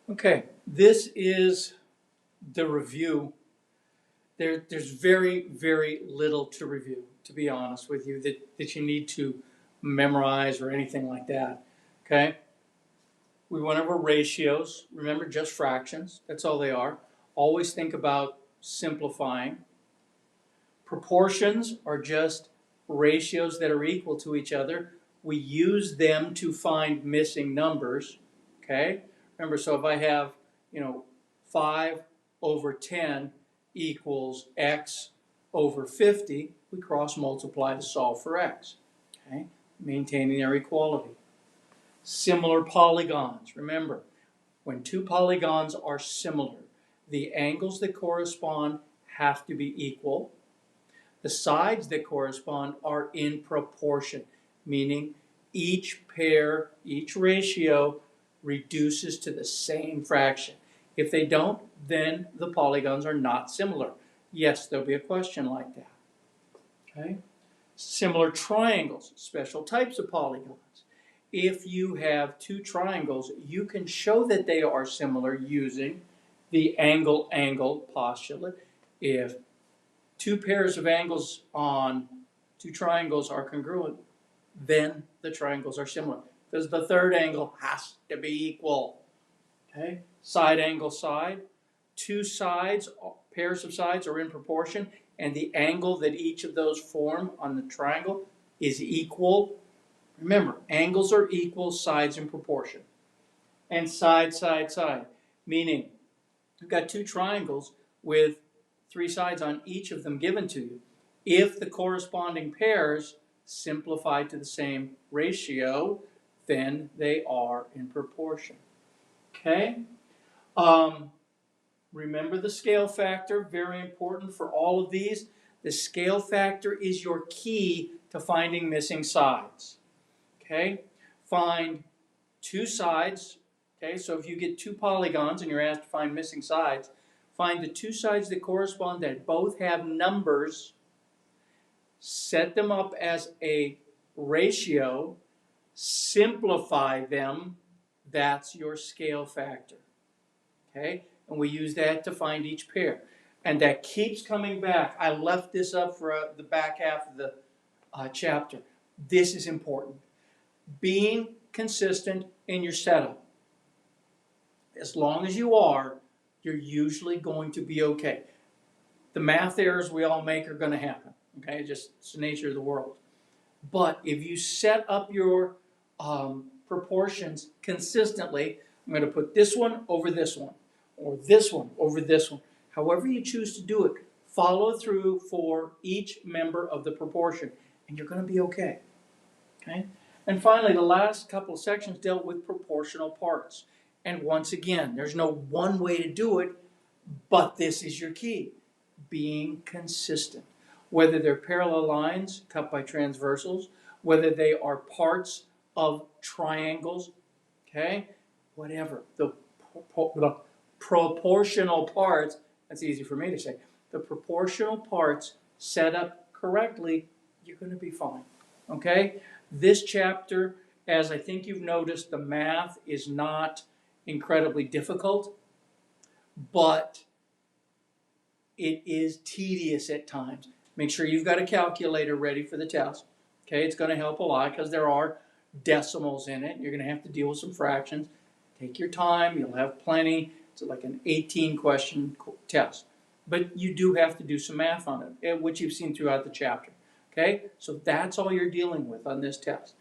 Okay, this is the review. There's very, very little to review, to be honest with you, that you need to memorize or anything like that. Okay? We went over ratios. Remember, just fractions. That's all they are. Always think about simplifying. Proportions are just ratios that are equal to each other. We use them to find missing numbers. Okay? Remember, so if I have, 5 over 10 equals x over 50, we cross multiply to solve for x. Okay? Maintaining their equality. Similar polygons. Remember, when two polygons are similar, the angles that correspond have to be equal. The sides that correspond are in proportion, meaning each pair, each ratio reduces to the same fraction. If they don't, then the polygons are not similar. Yes, there'll be a question like that. Okay? Similar triangles, special types of polygons. If you have two triangles, you can show that they are similar using the angle-angle postulate. If two pairs of angles on two triangles are congruent, then the triangles are similar, because the third angle has to be equal. Okay? Side angle side. Two sides, pairs of sides are in proportion, and the angle that each of those form on the triangle is equal. Remember, angles are equal, sides in proportion. And side, side, side, meaning you've got two triangles with three sides on each of them given to you. If the corresponding pairs simplify to the same ratio, then they are in proportion. Okay? Remember the scale factor, very important for all of these. The scale factor is your key to finding missing sides. Okay? Find two sides. Okay, so if you get two polygons and you're asked to find missing sides, find the two sides that correspond that both have numbers, set them up as a ratio, simplify them. That's your scale factor. Okay, and we use that to find each pair. And that keeps coming back. I left this up for the back half of the chapter. This is important. Being consistent in your setup. As long as you are, you're usually going to be okay. The math errors we all make are going to happen. Okay, it's the nature of the world. But if you set up your proportions consistently, I'm going to put this one over this one, or this one over this one. However you choose to do it, follow through for each member of the proportion, and you're going to be okay. Okay? And finally, the last couple of sections dealt with proportional parts. And once again, there's no one way to do it, but this is your key. Being consistent. Whether they're parallel lines cut by transversals, whether they are parts of triangles, okay? Whatever. The proportional parts, that's easy for me to say. The proportional parts set up correctly, you're going to be fine. Okay? This chapter, as I think you've noticed, the math is not incredibly difficult, but it is tedious at times. Make sure you've got a calculator ready for the test. Okay, it's going to help a lot because there are decimals in it. You're going to have to deal with some fractions. Take your time. You'll have plenty. It's like an 18-question test. But you do have to do some math on it, which you've seen throughout the chapter. Okay, so that's all you're dealing with on this test.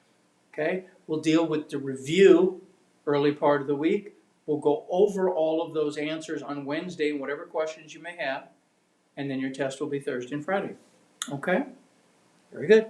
Okay, we'll deal with the review early part of the week. We'll go over all of those answers on Wednesday, whatever questions you may have, and then your test will be Thursday and Friday. Okay? Very good.